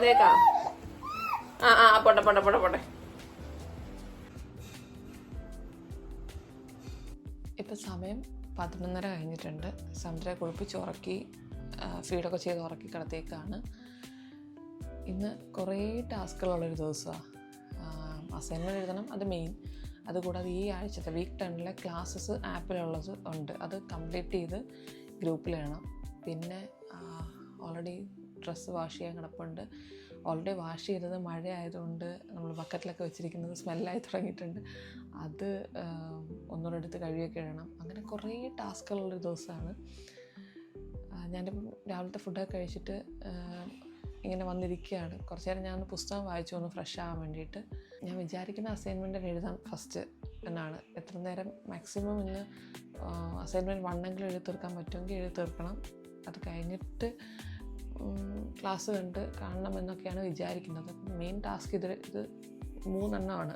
എന്തേക്കാ പോട്ടെ. ഇപ്പം സമയം 11:30 കഴിഞ്ഞിട്ടുണ്ട്. സമുദ്രയെ കുളിപ്പിച്ച് ഉറക്കി ഫീഡൊക്കെ ചെയ്ത് ഉറക്കി കിടത്തേക്കാണ്. ഇന്ന് കുറേ ടാസ്കുകളുള്ളൊരു ദിവസമാണ്. അസൈൻമെൻറ്റ് എഴുതണം, അത് മെയിൻ. അതുകൂടാതെ ഈ ആഴ്ചത്തെ വീക്ക് 10 ക്ലാസ്സസ് ആപ്പിലുള്ളത് ഉണ്ട്, അത് കംപ്ലീറ്റ് ചെയ്ത് ഗ്രൂപ്പിലിടണം. പിന്നെ ഓൾറെഡി ഡ്രസ്സ് വാഷ് ചെയ്യാൻ കിടപ്പുണ്ട്. ഓൾറെഡി വാഷ് ചെയ്തത് മഴ ആയതുകൊണ്ട് നമ്മൾ ബക്കറ്റിലൊക്കെ വെച്ചിരിക്കുന്നത് സ്മെല്ലായി തുടങ്ങിയിട്ടുണ്ട്. അത് ഒന്നുകൂടെ എടുത്ത് കഴുകിയൊക്കെ ഇടണം. അങ്ങനെ കുറേ ടാസ്കുകളുള്ളൊരു ദിവസമാണ്. ഞാനിപ്പം രാവിലത്തെ ഫുഡൊക്കെ കഴിച്ചിട്ട് ഇങ്ങനെ വന്നിരിക്കുകയാണ്. കുറച്ച് നേരം ഞാനൊന്ന് പുസ്തകം വായിച്ചു ഒന്ന് ഫ്രഷ് ആകാൻ വേണ്ടിയിട്ട്. ഞാൻ വിചാരിക്കുന്ന അസൈൻമെൻറ്റ് എഴുതാം ഫസ്റ്റ് എന്നാണ്. എത്ര നേരം മാക്സിമം ഇന്ന് അസൈൻമെൻറ്റ് 1 എഴുതി തീർക്കാൻ പറ്റുമെങ്കിൽ എഴുതി തീർക്കണം. അത് കഴിഞ്ഞിട്ട് ക്ലാസ് കാണണം എന്നൊക്കെയാണ് വിചാരിക്കുന്നത്. മെയിൻ ടാസ്ക് ഇത് 3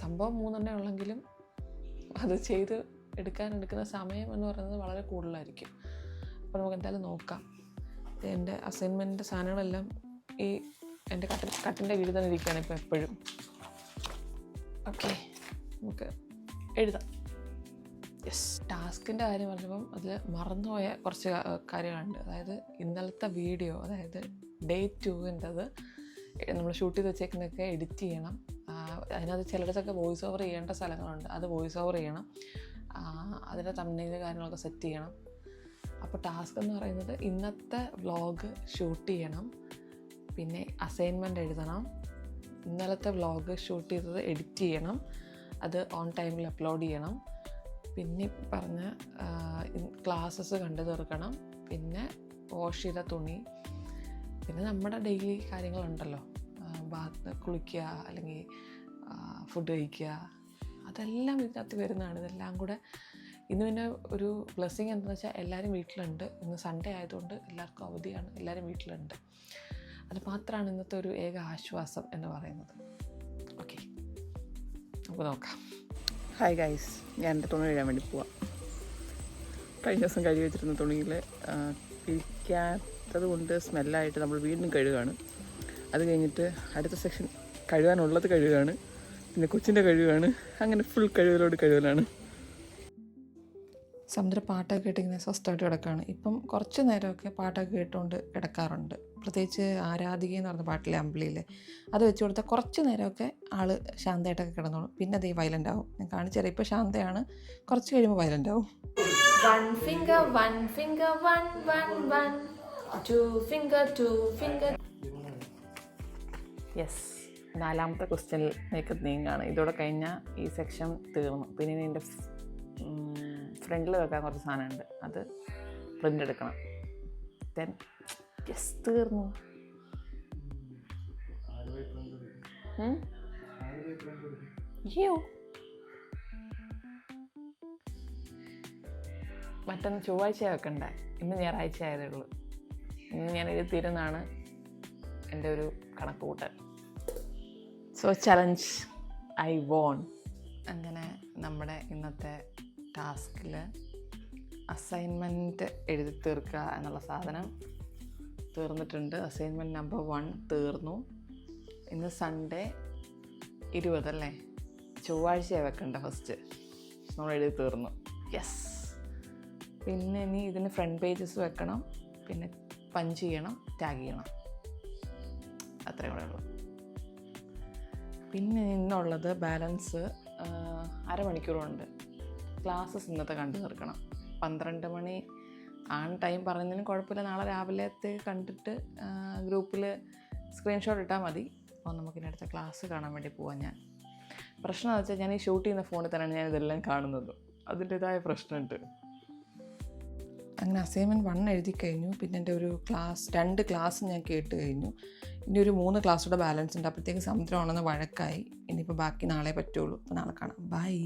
സംഭവം 3 ഉള്ളെങ്കിലും അത് ചെയ്ത് എടുക്കുന്ന സമയം എന്ന് പറയുന്നത് വളരെ കൂടുതലായിരിക്കും. അപ്പോൾ നമുക്ക് എന്തായാലും നോക്കാം. എൻ്റെ അസൈൻമെൻറ്റിൻ്റെ സാധനങ്ങളെല്ലാം ഈ എൻ്റെ കട്ടിൻ്റെ കീഴിൽ തന്നെ ഇരിക്കുകയാണ് ഇപ്പോൾ എപ്പോഴും. ഓക്കെ, നമുക്ക് എഴുതാം. യെസ്, ടാസ്കിൻ്റെ കാര്യം പറഞ്ഞപ്പം അതിൽ മറന്നുപോയ കുറച്ച് കാര്യങ്ങളുണ്ട്. അതായത് ഇന്നലത്തെ വീഡിയോ, അതായത് ഡേ 2 നമ്മൾ ഷൂട്ട് ചെയ്ത് വെച്ചേക്കുന്നതൊക്കെ എഡിറ്റ് ചെയ്യണം. അതിനകത്ത് ചിലടത്തൊക്കെ വോയിസ് ഓവർ ചെയ്യേണ്ട സ്ഥലങ്ങളുണ്ട്, അത് വോയിസ് ഓവർ ചെയ്യണം. അതിൻ്റെ തംബ്നെയിൽ കാര്യങ്ങളൊക്കെ സെറ്റ് ചെയ്യണം. അപ്പോൾ ടാസ്ക് എന്ന് പറയുന്നത് ഇന്നത്തെ വ്ളോഗ് ഷൂട്ട് ചെയ്യണം, പിന്നെ അസൈൻമെൻറ്റ് എഴുതണം, ഇന്നലത്തെ വ്ളോഗ് ഷൂട്ട് ചെയ്തത് എഡിറ്റ് ചെയ്യണം, അത് ഓൺ ടൈമിൽ അപ്ലോഡ് ചെയ്യണം, പിന്നെ പറഞ്ഞ ക്ലാസ്സസ് കണ്ടു തീർക്കണം, പിന്നെ വാഷ് ചെയ്ത തുണി, പിന്നെ നമ്മുടെ ഡെയിലി കാര്യങ്ങളുണ്ടല്ലോ, കുളിക്കുക അല്ലെങ്കിൽ ഫുഡ് കഴിക്കുക, അതെല്ലാം ഇതിനകത്ത് വരുന്നതാണ്. ഇതെല്ലാം കൂടെ ഇന്ന് പിന്നെ ഒരു ബ്ലെസ്സിങ് എന്താണെന്ന് വെച്ചാൽ എല്ലാവരും വീട്ടിലുണ്ട്. ഇന്ന് സൺഡേ ആയതുകൊണ്ട് എല്ലാവർക്കും അവധിയാണ്, എല്ലാവരും വീട്ടിലുണ്ട്. അത് മാത്രമാണ് ഇന്നത്തെ ഒരു ഏക ആശ്വാസം എന്ന് പറയുന്നത്. ഓക്കെ, നമുക്ക് നോക്കാം. ഹായ് ഗൈസ്, ഞാൻ എൻ്റെ തുണി കഴുകാൻ വേണ്ടി പോവാം. കഴിഞ്ഞ ദിവസം കഴുകി വെച്ചിരുന്ന തുണിയിൽ ഇരിക്കാത്തത് കൊണ്ട് സ്മെല്ലായിട്ട് നമ്മൾ വീണ്ടും കഴുകുകയാണ്. അത് കഴിഞ്ഞിട്ട് അടുത്ത സെക്ഷൻ കഴുകാനുള്ളത് കഴുകുകയാണ്, പിന്നെ കൊച്ചിൻ്റെ കഴുകുകയാണ്. അങ്ങനെ ഫുൾ കഴുകലാണ്. സമുദ്ര പാട്ടൊക്കെ കേട്ടിങ്ങനെ സ്വസ്ഥമായിട്ട് കിടക്കുകയാണ്. ഇപ്പം കുറച്ച് നേരമൊക്കെ പാട്ടൊക്കെ കേട്ടുകൊണ്ട് കിടക്കാറുണ്ട്. പ്രത്യേകിച്ച് ആരാധിക എന്ന് പറഞ്ഞ പാട്ടിലെ അമ്പിളിയിൽ അത് വെച്ച് കൊടുത്താൽ കുറച്ച് നേരമൊക്കെ ആൾ ശാന്തമായിട്ടൊക്കെ കിടന്നോളും. പിന്നെ അത് വയലൻ്റ് ആവും. ഞാൻ കാണിച്ചുതരാം. ഇപ്പോൾ ശാന്തയാണ്, കുറച്ച് കഴിയുമ്പോൾ വയലൻ്റ് ആവും. 1 finger 1 finger 1 1 1 2 finger 2 finger. Yes, 4ാമത്തെ ക്വസ്റ്റ്യനിലേക്ക് നീങ്ങാണ്. ഇതോടെ കഴിഞ്ഞാൽ ഈ സെക്ഷൻ തീർന്നു. പിന്നെ എൻ്റെ ഫ്രണ്ടിൽ വെക്കാൻ കുറച്ച് സാധനമുണ്ട്, അത് പ്രിൻ്റ് എടുക്കണം. ദെൻ യെസ്, തീർന്നു. മറ്റൊന്ന് ചൊവ്വാഴ്ച വെക്കണ്ടേ, ഇന്ന് ഞായറാഴ്ച ആയതേ ഉള്ളൂ. ഇന്ന് ഞാൻ എഴുതിയിരുന്നാണ് എൻ്റെ ഒരു കണക്ക് കൂട്ടൽ. So challenge I won. അങ്ങനെ നമ്മുടെ ഇന്നത്തെ ടാസ്കിൽ അസൈൻമെൻറ്റ് എഴുതി തീർക്കുക എന്നുള്ള സാധനം തീർന്നിട്ടുണ്ട്. അസൈൻമെൻറ്റ് നമ്പർ 1 തീർന്നു. ഇന്ന് സൺഡേ 20 അല്ലേ, ചൊവ്വാഴ്ചയാണ് വെക്കണ്ട ഫസ്റ്റ്. നമ്മൾ എഴുതി തീർന്നു. യെസ്, പിന്നെ ഇനി ഇതിന് ഫ്രണ്ട് പേജസ് വെക്കണം, പിന്നെ പഞ്ച് ചെയ്യണം, ടാഗ് ചെയ്യണം. അത്രയും കൂടെ ഉള്ളൂ. പിന്നെ ഇന്നുള്ളത് ബാലൻസ് അരമണിക്കൂറുണ്ട്. ക്ലാസ്സസ് ഇന്നത്തെ കണ്ടു തീർക്കണം. 12 മണി ആണ് ടൈം പറയുന്നതിന് കുഴപ്പമില്ല. നാളെ രാവിലത്തെ കണ്ടിട്ട് ഗ്രൂപ്പിൽ സ്ക്രീൻഷോട്ട് ഇട്ടാൽ മതി. അപ്പോൾ നമുക്കിനി അടുത്ത ക്ലാസ് കാണാൻ വേണ്ടി പോവാം. പ്രശ്നം എന്ന് വെച്ചാൽ ഞാൻ ഈ ഷൂട്ട് ചെയ്യുന്ന ഫോണിൽ തന്നെയാണ് ഞാൻ ഇതെല്ലാം കാണുന്നത്. അതിൻ്റേതായ പ്രശ്നമുണ്ട്. അങ്ങനെ അസൈൻമെൻറ്റ് 1 എഴുതി കഴിഞ്ഞു. പിന്നെ എൻ്റെ ഒരു 2 ക്ലാസ് ഞാൻ കേട്ട് കഴിഞ്ഞു. ഇനി ഒരു 3 ക്ലാസ്സുകൂടെ ബാലൻസ് ഉണ്ട്. അപ്പോഴത്തേക്ക് സമുദ്രമാണെന്ന് വഴക്കായി. ഇനിയിപ്പോൾ ബാക്കി നാളെ പറ്റുള്ളൂ. അപ്പോൾ നാളെ കാണാം. ബൈ.